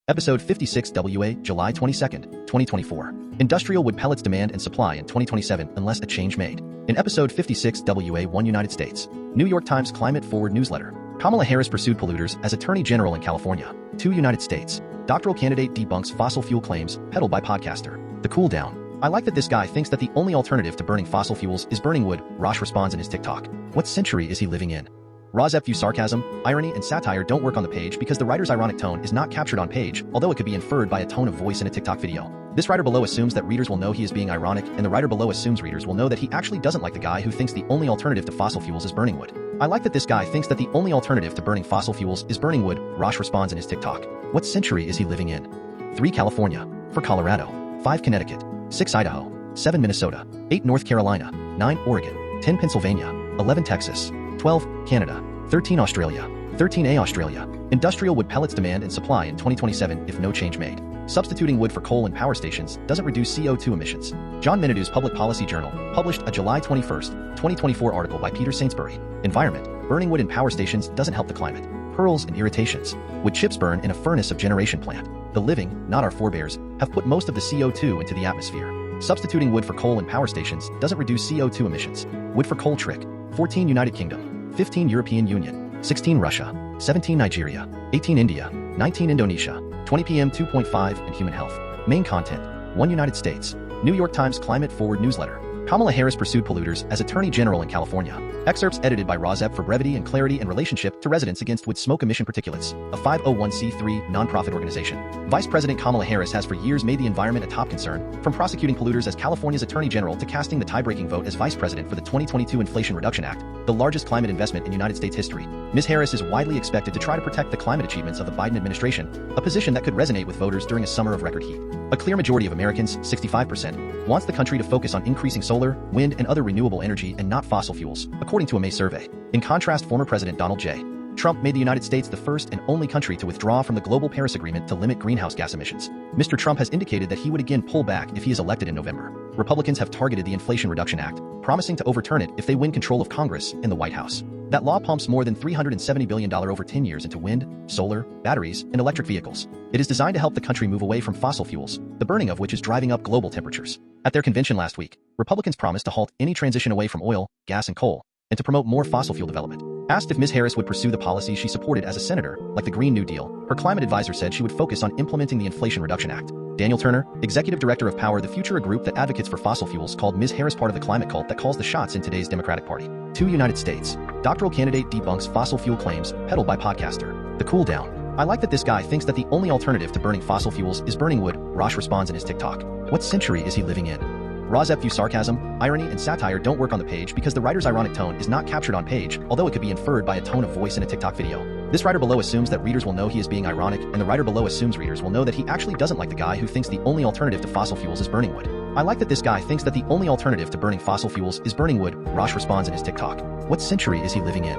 Episode 56 WA, July 22nd, 2024. Industrial wood pellets demand and supply in 2027 unless a change made. In Episode 56 WA 1 United States. New York Times Climate Forward newsletter. Kamala Harris pursued polluters as Attorney General in California. 2 United States. Doctoral candidate debunks fossil fuel claims, peddled by podcaster. The cool down. I like that this guy thinks that the only alternative to burning fossil fuels is burning wood, Rosh responds in his TikTok. What century is he living in? Rozep view sarcasm, irony, and satire don't work on the page because the writer's ironic tone is not captured on page, although it could be inferred by a tone of voice in a TikTok video. This writer below assumes that readers will know he is being ironic, and the writer below assumes readers will know that he actually doesn't like the guy who thinks the only alternative to fossil fuels is burning wood. I like that this guy thinks that the only alternative to burning fossil fuels is burning wood, Rosh responds in his TikTok. What century is he living in? 3 California, 4 Colorado, 5 Connecticut, 6 Idaho, 7 Minnesota, 8 North Carolina, 9 Oregon, 10 Pennsylvania, 11 Texas, 12 Canada, 13 Australia, 13A Australia. Industrial wood pellets demand and supply in 2027 if no change made. Substituting wood for coal in power stations doesn't reduce CO2 emissions. John Minadew's Public Policy Journal published a July 21, 2024 article by Peter Sainsbury. Environment. Burning wood in power stations doesn't help the climate. Pearls and irritations. Wood chips burn in a furnace of generation plant. The living, not our forebears, have put most of the CO2 into the atmosphere. Substituting wood for coal in power stations doesn't reduce CO2 emissions. Wood for coal trick. 14 United Kingdom. 15 European Union, 16 Russia, 17 Nigeria, 18 India, 19 Indonesia, 20 PM 2.5 and Human Health. Main content, 1 United States. New York Times Climate Forward newsletter. Kamala Harris pursued polluters as Attorney General in California. Excerpts edited by Rozep for brevity and clarity in relationship to residents against wood smoke emission particulates, a 501c3 nonprofit organization. Vice President Kamala Harris has for years made the environment a top concern, from prosecuting polluters as California's Attorney General to casting the tie-breaking vote as Vice President for the 2022 Inflation Reduction Act, the largest climate investment in United States history. Ms. Harris is widely expected to try to protect the climate achievements of the Biden administration, a position that could resonate with voters during a summer of record heat. A clear majority of Americans, 65%, wants the country to focus on increasing solar, wind, and other renewable energy and not fossil fuels, according to a May survey. In contrast, former President Donald J. Trump made the United States the first and only country to withdraw from the Global Paris Agreement to limit greenhouse gas emissions. Mr. Trump has indicated that he would again pull back if he is elected in November. Republicans have targeted the Inflation Reduction Act, promising to overturn it if they win control of Congress and the White House. That law pumps more than $370 billion over 10 years into wind, solar, batteries, and electric vehicles. It is designed to help the country move away from fossil fuels, the burning of which is driving up global temperatures. At their convention last week, Republicans promised to halt any transition away from oil, gas, and coal, and to promote more fossil fuel development. Asked if Ms. Harris would pursue the policies she supported as a senator, like the Green New Deal, her climate advisor said she would focus on implementing the Inflation Reduction Act. Daniel Turner, executive director of Power the Future, a group that advocates for fossil fuels, called Ms. Harris part of the climate cult that calls the shots in today's Democratic Party. 2 United States. Doctoral candidate debunks fossil fuel claims, peddled by podcaster. The cool down. I like that this guy thinks that the only alternative to burning fossil fuels is burning wood, Rosh responds in his TikTok. What century is he living in? Rozep view sarcasm, irony, and satire don't work on the page because the writer's ironic tone is not captured on page, although it could be inferred by a tone of voice in a TikTok video. This writer below assumes that readers will know he is being ironic, and the writer below assumes readers will know that he actually doesn't like the guy who thinks the only alternative to fossil fuels is burning wood. I like that this guy thinks that the only alternative to burning fossil fuels is burning wood, Rosh responds in his TikTok. What century is he living in?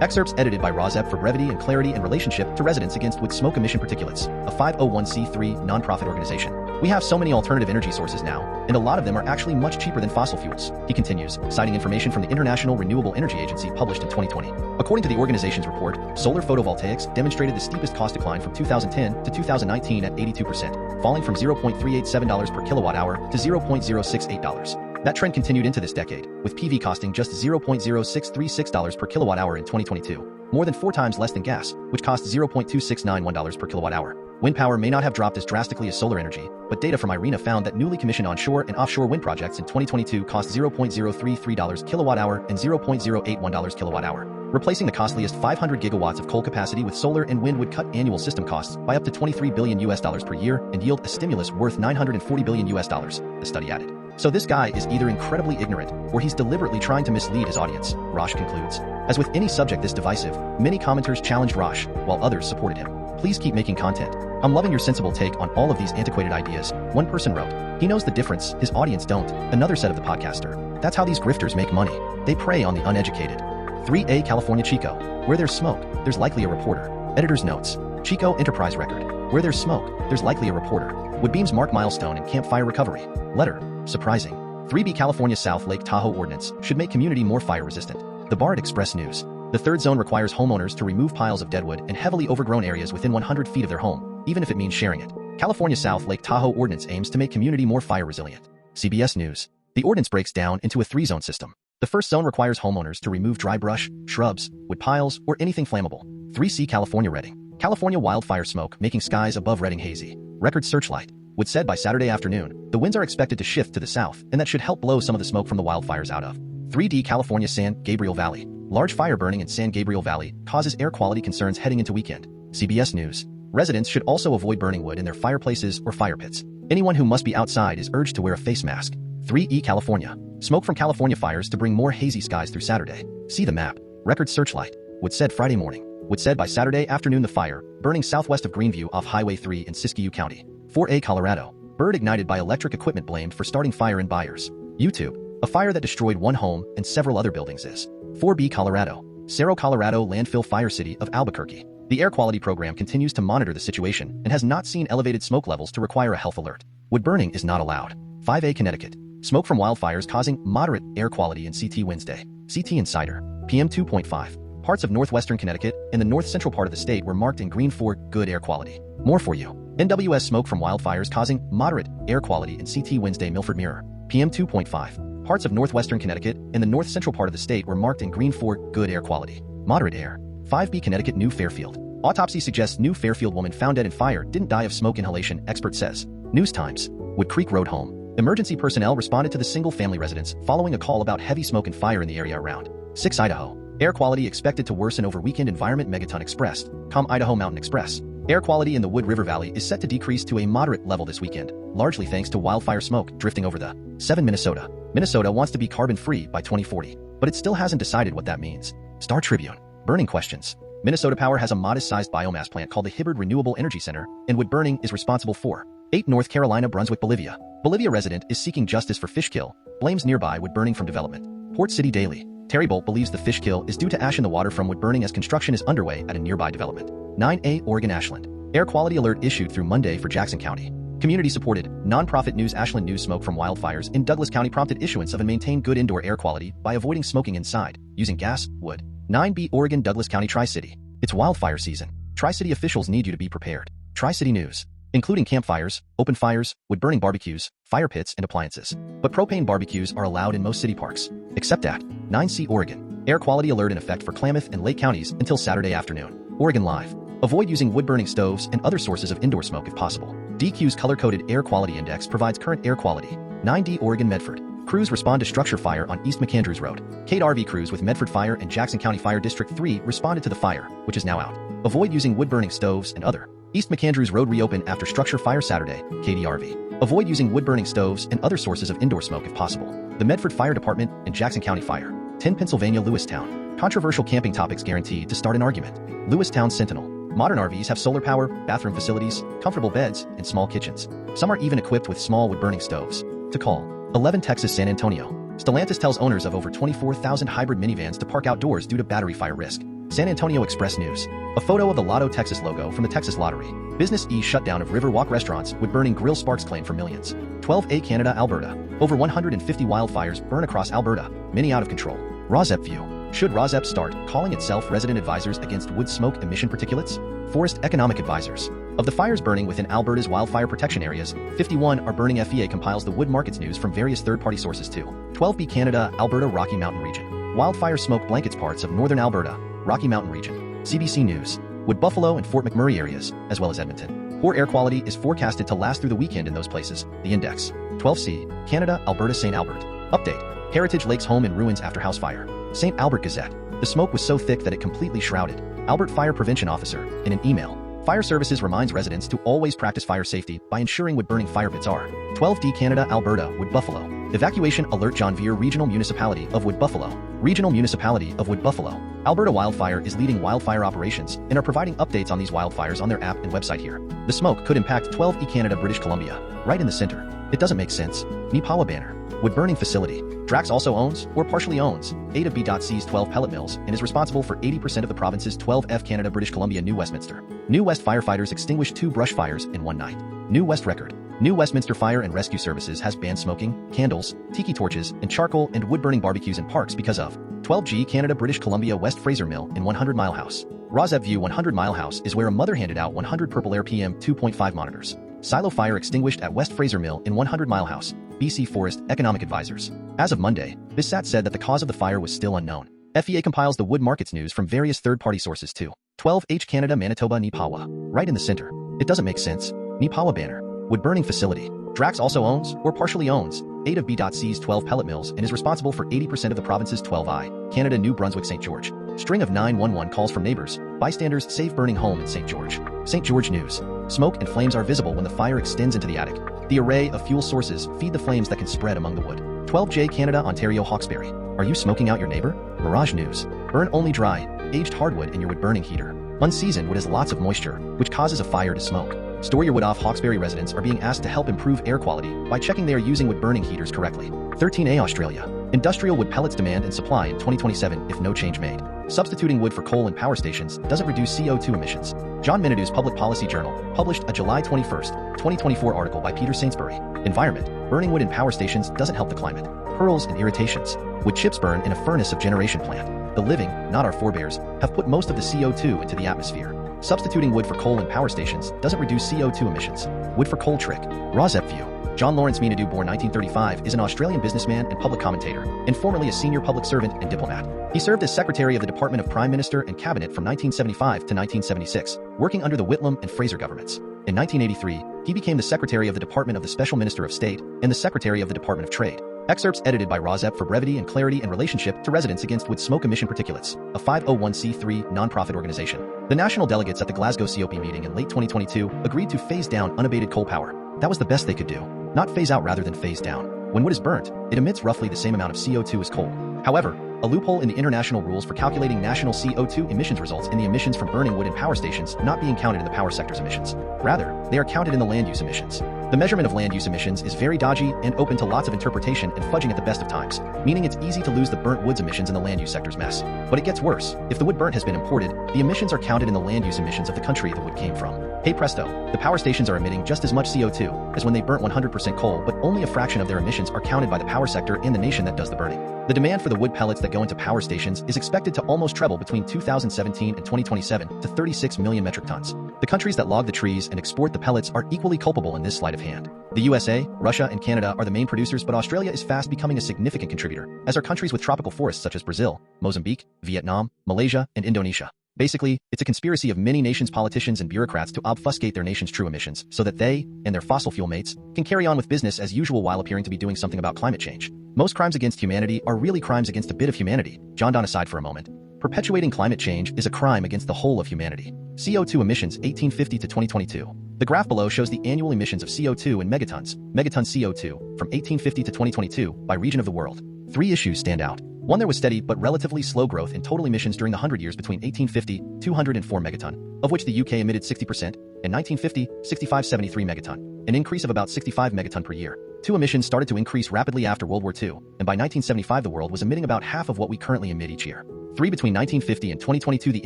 Excerpts edited by Rozep for brevity and clarity in relationship to residents against wood smoke emission particulates, a 501c3 nonprofit organization. We have so many alternative energy sources now, and a lot of them are actually much cheaper than fossil fuels, he continues, citing information from the International Renewable Energy Agency published in 2020. According to the organization's report, solar photovoltaics demonstrated the steepest cost decline from 2010 to 2019 at 82%, falling from $0.387 per kilowatt hour to $0.068. That trend continued into this decade, with PV costing just $0.0636 per kilowatt hour in 2022, more than 4 times less than gas, which costs $0.2691 per kilowatt hour. Wind power may not have dropped as drastically as solar energy, but data from IRENA found that newly commissioned onshore and offshore wind projects in 2022 cost $0.033 kilowatt hour and $0.081 kilowatt hour. Replacing the costliest 500 gigawatts of coal capacity with solar and wind would cut annual system costs by up to $23 billion per year and yield a stimulus worth $940 billion, the study added. So this guy is either incredibly ignorant or he's deliberately trying to mislead his audience, Rosh concludes. As with any subject this divisive, many commenters challenged Rosh, while others supported him. Please keep making content. I'm loving your sensible take on all of these antiquated ideas, one person wrote. He knows the difference, his audience don't, another said of the podcaster. That's how these grifters make money. They prey on the uneducated. 3A California Chico. Where there's smoke, there's likely a reporter. Editor's notes. Chico Enterprise Record. Where there's smoke, there's likely a reporter. Woodbeams mark milestone in campfire recovery. Letter. Surprising. 3B California South Lake Tahoe Ordinance should make community more fire resistant. The Bard Express News. The third zone requires homeowners to remove piles of deadwood and heavily overgrown areas within 100 feet of their home. even if it means sharing it. California South Lake Tahoe ordinance aims to make community more fire resilient. CBS News. The ordinance breaks down into a 3-zone system. The first zone requires homeowners to remove dry brush, shrubs, wood piles, or anything flammable. 3C California Redding. California wildfire smoke making skies above Redding hazy. Record searchlight. Wood said by Saturday afternoon, the winds are expected to shift to the south, and that should help blow some of the smoke from the wildfires out of 3D California San Gabriel Valley. Large fire burning in San Gabriel Valley causes air quality concerns heading into weekend. CBS News. Residents should also avoid burning wood in their fireplaces or fire pits. Anyone who must be outside is urged to wear a face mask. 3E California. Smoke from California fires to bring more hazy skies through Saturday. See the map. Record searchlight. Wood said Friday morning. Wood said by Saturday afternoon the fire, burning southwest of Greenview off Highway 3 in Siskiyou County. 4A Colorado. Bird ignited by electric equipment blamed for starting fire in Byers. YouTube. A fire that destroyed one home and several other buildings is 4B Colorado. Cerro Colorado landfill fire city of Albuquerque. The air quality program continues to monitor the situation and has not seen elevated smoke levels to require a health alert. Wood burning is not allowed. 5A Connecticut. Smoke from wildfires causing moderate air quality in CT Wednesday. CT Insider. PM 2.5. Parts of northwestern Connecticut and the north-central part of the state were marked in green for good air quality. More for you. NWS smoke from wildfires causing moderate air quality in CT Wednesday Milford Mirror. PM 2.5. Parts of northwestern Connecticut and the north-central part of the state were marked in green for good air quality. Moderate air. 5B Connecticut New Fairfield. Autopsy suggests New Fairfield woman found dead in fire didn't die of smoke inhalation, expert says. News Times. Wood Creek Road home. Emergency personnel responded to the single-family residence following a call about heavy smoke and fire in the area around 6 Idaho. Air quality expected to worsen over weekend. Environment Megaton Express. Idaho Mountain Express. Air quality in the Wood River Valley is set to decrease to a moderate level this weekend, largely thanks to wildfire smoke drifting over the 7 Minnesota. Minnesota wants to be carbon-free by 2040, but it still hasn't decided what that means. Star Tribune. Burning questions. Minnesota Power has a modest-sized biomass plant called the Hibbard Renewable Energy Center, and wood burning is responsible for 8 North Carolina Brunswick Bolivia. Bolivia resident is seeking justice for fish kill, blames nearby wood burning from development. Port City Daily. Terry Bolt believes the fish kill is due to ash in the water from wood burning as construction is underway at a nearby development. 9A Oregon Ashland. Air quality alert issued through Monday for Jackson County. Community-supported, non-profit news Ashland News smoke from wildfires in Douglas County prompted issuance of and maintain good indoor air quality by avoiding smoking inside, using gas, wood. 9B Oregon Douglas County Tri-City. It's wildfire season. Tri-City officials need you to be prepared. Tri-City News. Including campfires, open fires, wood-burning barbecues, fire pits, and appliances. But propane barbecues are allowed in most city parks. Except at 9C Oregon. Air quality alert in effect for Klamath and Lake counties until Saturday afternoon. Oregon Live. Avoid using wood-burning stoves and other sources of indoor smoke if possible. DQ's color-coded air quality index provides current air quality. 9D Oregon Medford. Crews respond to structure fire on East McAndrews Road. Kate RV crews with Medford Fire and Jackson County Fire District 3 responded to the fire, which is now out. Avoid using wood-burning stoves and other. East McAndrews Road reopened after structure fire Saturday, KDRV. Avoid using wood-burning stoves and other sources of indoor smoke if possible. The Medford Fire Department and Jackson County Fire. 10 Pennsylvania Lewistown. Controversial camping topics guaranteed to start an argument. Lewistown Sentinel. Modern RVs have solar power, bathroom facilities, comfortable beds, and small kitchens. Some are even equipped with small wood-burning stoves. To call. 11 Texas San Antonio. Stellantis tells owners of over 24,000 hybrid minivans to park outdoors due to battery fire risk. San Antonio Express News. A photo of the Lotto Texas logo from the Texas Lottery. Business E shutdown of Riverwalk restaurants would burning grill sparks claim for millions. 12A Canada Alberta. Over 150 wildfires burn across Alberta, many out of control. ROSEP View. Should ROSEP start calling itself Resident Advisors Against Wood Smoke Emission Particulates? Forest Economic Advisors. Of the fires burning within Alberta's wildfire protection areas, 51 are burning. FEA compiles the wood markets news from various third-party sources too. 12B Canada Alberta Rocky Mountain Region. Wildfire smoke blankets parts of northern Alberta, Rocky Mountain Region. CBC News. Wood Buffalo and Fort McMurray areas, as well as Edmonton. Poor air quality is forecasted to last through the weekend in those places. The Index. 12C. Canada Alberta St. Albert. Update. Heritage Lakes home in ruins after house fire. St. Albert Gazette. The smoke was so thick that it completely shrouded. Albert Fire Prevention Officer, in an email. Fire Services reminds residents to always practice fire safety by ensuring wood-burning fire pits are 12D Canada Alberta Wood Buffalo. Evacuation alert John Vere Regional Municipality of Wood Buffalo. Regional Municipality of Wood Buffalo. Alberta Wildfire is leading wildfire operations and are providing updates on these wildfires on their app and website here. The smoke could impact 12E Canada British Columbia, right in the center. It doesn't make sense. Nipawa Banner. Wood-burning facility. Drax also owns, or partially owns, 8 of B.C's 12 pellet mills and is responsible for 80% of the province's 12F Canada British Columbia New Westminster. New West firefighters extinguished 2 brush fires in one night. New West record. New Westminster Fire and Rescue Services has banned smoking, candles, tiki torches, and charcoal and wood-burning barbecues in parks because of 12G Canada British Columbia West Fraser Mill in 100 Mile House. Roseb View 100 Mile House is where a mother handed out 100 Purple Air PM 2.5 monitors. Silo fire extinguished at West Fraser Mill in 100 Mile House. BC Forest Economic Advisors. As of Monday, BISSAT said that the cause of the fire was still unknown. FEA compiles the wood markets news from various third-party sources too. 12H Canada Manitoba Nipawa. Right in the center. It doesn't make sense. Nipawa banner. Wood burning facility. Drax also owns, or partially owns, 8 of B.C's 12 pellet mills and is responsible for 80% of the province's 12I, Canada New Brunswick St. George. String of 911 calls from neighbors. Bystanders save burning home in St. George. St. George news. Smoke and flames are visible when the fire extends into the attic. The array of fuel sources feed the flames that can spread among the wood. 12J Canada Ontario Hawkesbury. Are you smoking out your neighbor? Mirage news. Burn only dry, aged hardwood in your wood burning heater. Unseasoned wood has lots of moisture, which causes a fire to smoke. Store your wood off. Hawkesbury residents are being asked to help improve air quality by checking they are using wood burning heaters correctly. 13A Australia. Industrial wood pellets demand and supply in 2027 if no change made. Substituting wood for coal in power stations doesn't reduce CO2 emissions. John Minadou's Public Policy Journal published a July 21, 2024 article by Peter Sainsbury. Environment. Burning wood in power stations doesn't help the climate. Pearls and irritations. Wood chips burn in a furnace of generation plant. The living, not our forebears, have put most of the CO2 into the atmosphere. Substituting wood for coal in power stations doesn't reduce CO2 emissions. Wood for coal trick. Roseb View. John Lawrence Minadou, born 1935, is an Australian businessman and public commentator, and formerly a senior public servant and diplomat. He served as Secretary of the Department of Prime Minister and Cabinet from 1975 to 1976, working under the Whitlam and Fraser governments. In 1983, he became the Secretary of the Department of the Special Minister of State and the Secretary of the Department of Trade. Excerpts edited by Roseb for brevity and clarity and relationship to Residents Against Wood Smoke Emission Particulates, a 501c3 nonprofit organization. The national delegates at the Glasgow COP meeting in late 2022 agreed to phase down unabated coal power. That was the best they could do. Not phase out rather than phase down. When wood is burnt, it emits roughly the same amount of CO2 as coal. However, a loophole in the international rules for calculating national CO2 emissions results in the emissions from burning wood in power stations not being counted in the power sector's emissions. Rather, they are counted in the land use emissions. The measurement of land use emissions is very dodgy and open to lots of interpretation and fudging at the best of times, meaning it's easy to lose the burnt woods emissions in the land use sector's mess. But it gets worse. If the wood burnt has been imported, the emissions are counted in the land use emissions of the country the wood came from. Hey presto, the power stations are emitting just as much CO2 as when they burnt 100% coal, but only a fraction of their emissions are counted by the power sector and the nation that does the burning. The demand for the wood pellets that go into power stations is expected to almost treble between 2017 and 2027 to 36 million metric tons. The countries that log the trees and export the pellets are equally culpable in this sleight of hand. The USA, Russia, and Canada are the main producers, but Australia is fast becoming a significant contributor, as are countries with tropical forests such as Brazil, Mozambique, Vietnam, Malaysia, and Indonesia. Basically, it's a conspiracy of many nations' politicians and bureaucrats to obfuscate their nation's true emissions so that they, and their fossil fuel mates, can carry on with business as usual while appearing to be doing something about climate change. Most crimes against humanity are really crimes against a bit of humanity. John Donne aside for a moment. Perpetuating climate change is a crime against the whole of humanity. CO2 emissions 1850 to 2022. The graph below shows the annual emissions of CO2 in megatons, CO2, from 1850 to 2022 by region of the world. 3 issues stand out. One, there was steady but relatively slow growth in total emissions during the 100 years between 1850, 204 megaton, of which the UK emitted 60%, and 1950, 6573 megaton, an increase of about 65 megaton per year. 2, emissions started to increase rapidly after World War II, and by 1975 the world was emitting about half of what we currently emit each year. 3, between 1950 and 2022 the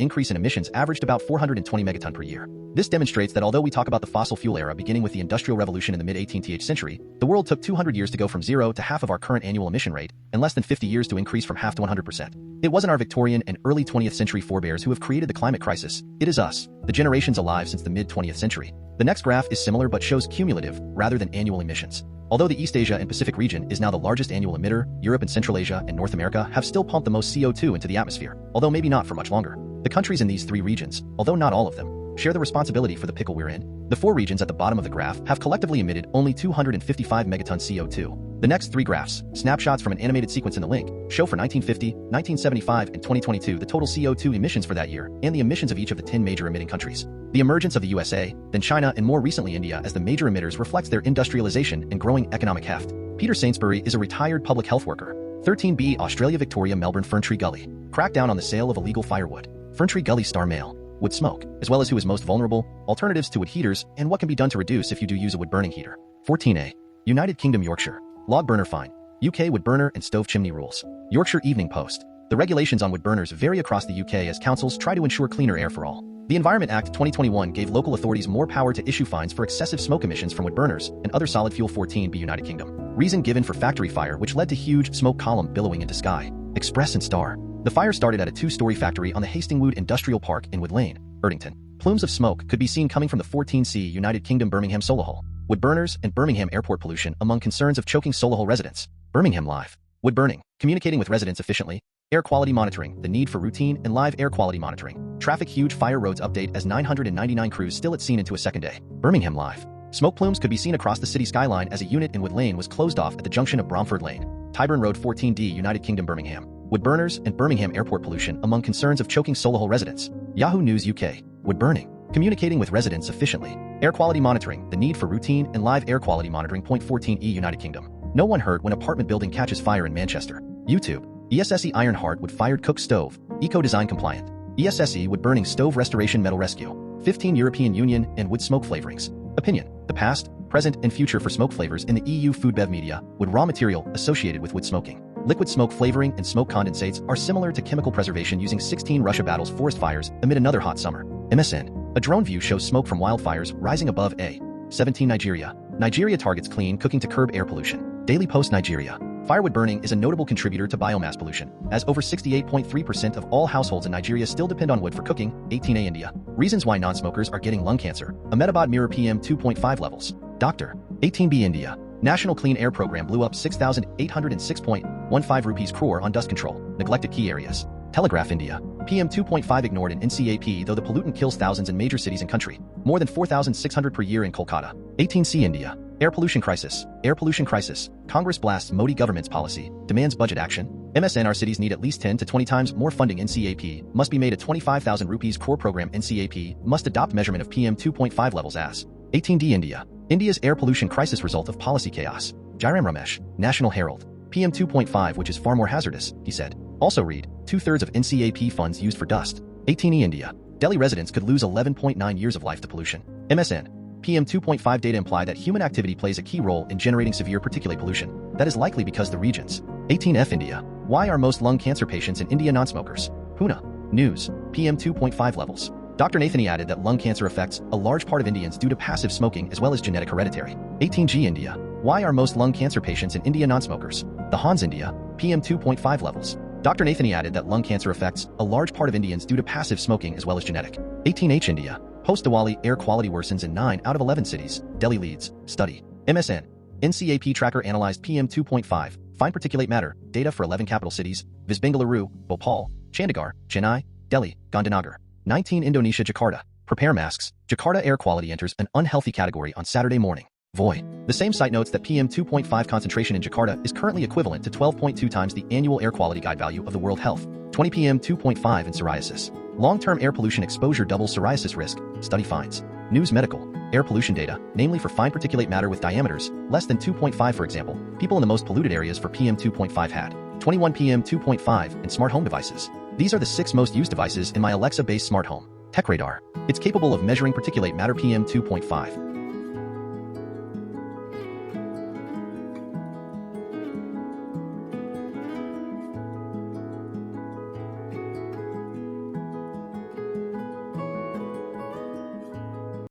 increase in emissions averaged about 420 megaton per year. This demonstrates that although we talk about the fossil fuel era beginning with the Industrial Revolution in the mid-18th century, the world took 200 years to go from 0 to half of our current annual emission rate, and less than 50 years to increase from half to 100%. It wasn't our Victorian and early 20th century forebears who have created the climate crisis. It is us, the generations alive since the mid-20th century. The next graph is similar but shows cumulative, rather than annual emissions. Although the East Asia and Pacific region is now the largest annual emitter, Europe and Central Asia and North America have still pumped the most CO2 into the atmosphere, although maybe not for much longer. The countries in these 3 regions, although not all of them, share the responsibility for the pickle we're in. The 4 regions at the bottom of the graph have collectively emitted only 255 megatons CO2. The next 3 graphs, snapshots from an animated sequence in the link, show for 1950, 1975, and 2022 the total CO2 emissions for that year and the emissions of each of the 10 major emitting countries. The emergence of the USA, then China, and more recently India as the major emitters reflects their industrialization and growing economic heft. Peter Sainsbury is a retired public health worker. 13B Australia Victoria Melbourne Ferntree Gully. Crack down on the sale of illegal firewood. Ferntree Gully Star Mail. Wood smoke, as well as who is most vulnerable, alternatives to wood heaters, and what can be done to reduce if you do use a wood burning heater. 14A. United Kingdom Yorkshire. Log burner fine. UK wood burner and stove chimney rules. Yorkshire Evening Post. The regulations on wood burners vary across the UK as councils try to ensure cleaner air for all. The Environment Act 2021 gave local authorities more power to issue fines for excessive smoke emissions from wood burners and other solid fuel. 14B United Kingdom. Reason given for factory fire which led to huge smoke column billowing into sky. Express and Star. The fire started at a two-story factory on the Hastingwood Industrial Park in Wood Lane, Erdington. Plumes of smoke could be seen coming from the 14C United Kingdom Birmingham Solihull. Wood burners and Birmingham airport pollution among concerns of choking Solihull residents. Birmingham Live. Wood burning, communicating with residents efficiently. Air quality monitoring, the need for routine and live air quality monitoring. Traffic huge fire roads update as 999 crews still at scene into a second day. Birmingham Live. Smoke plumes could be seen across the city skyline as a unit in Wood Lane was closed off at the junction of Bromford Lane. Tyburn Road 14D United Kingdom Birmingham. Wood burners and Birmingham airport pollution among concerns of choking Solihull residents. Yahoo News UK. Wood burning, communicating with residents efficiently. Air quality monitoring, the need for routine and live air quality monitoring. 14E United Kingdom. No one hurt when apartment building catches fire in Manchester. YouTube. ESSE Ironheart wood fired cook stove, eco-design compliant. ESSE wood burning stove restoration metal rescue. 15 European Union and wood smoke flavorings. Opinion. The past, present, and future for smoke flavors in the EU food bev media, wood raw material associated with wood smoking. Liquid smoke flavoring and smoke condensates are similar to chemical preservation using 16 Russia battles forest fires amid another hot summer. MSN. A drone view shows smoke from wildfires rising above a. 17 Nigeria. Nigeria targets clean cooking to curb air pollution. Daily Post Nigeria. Firewood burning is a notable contributor to biomass pollution, as over 68.3% of all households in Nigeria still depend on wood for cooking. 18A India. Reasons why non-smokers are getting lung cancer. Ahmedabad mirror PM 2.5 levels. Dr. 18B India. National Clean Air Program blew up 6,806.15 rupees crore on dust control, neglected key areas. Telegraph India. PM 2.5 ignored in NCAP though the pollutant kills thousands in major cities and country. More than 4,600 per year in Kolkata. 18C India. Air pollution crisis. Air pollution crisis. Congress blasts Modi government's policy, demands budget action. MSN. Our cities need at least 10 to 20 times more funding. NCAP must be made a 25,000 rupees crore program. NCAP must adopt measurement of PM 2.5 levels as. 18D India. India's air pollution crisis result of policy chaos. Jairam Ramesh, National Herald. PM 2.5 which is far more hazardous, he said. Also read, 2/3 of NCAP funds used for dust. 18E India. Delhi residents could lose 11.9 years of life to pollution. MSN. PM 2.5 data imply that human activity plays a key role in generating severe particulate pollution. That is likely because the regions. 18F India. Why are most lung cancer patients in India non-smokers? Pune. News. PM 2.5 levels. Dr. Nathani added that lung cancer affects a large part of Indians due to passive smoking as well as genetic hereditary. 18G India. Why are most lung cancer patients in India non-smokers? The Hans India. PM 2.5 levels. Dr. Nathani added that lung cancer affects a large part of Indians due to passive smoking as well as genetic. 18H India. Post-Diwali air quality worsens in 9 out of 11 cities. Delhi leads. Study. MSN. NCAP tracker analyzed PM 2.5, fine particulate matter, data for 11 capital cities, viz. Bengaluru, Bhopal, Chandigarh, Chennai, Delhi, Gandhinagar. 19 Indonesia Jakarta. Prepare masks. Jakarta air quality enters an unhealthy category on Saturday morning. Voy. The same site notes that PM 2.5 concentration in Jakarta is currently equivalent to 12.2 times the annual air quality guide value of the World Health. 20 PM 2.5 in psoriasis. Long-term air pollution exposure doubles psoriasis risk, study finds. News Medical. Air pollution data, namely for fine particulate matter with diameters less than 2.5 for example, people in the most polluted areas for PM 2.5 had 21 PM 2.5 in smart home devices. These are the 6 most used devices in my Alexa-based smart home. Tech Radar. It's capable of measuring particulate matter PM 2.5.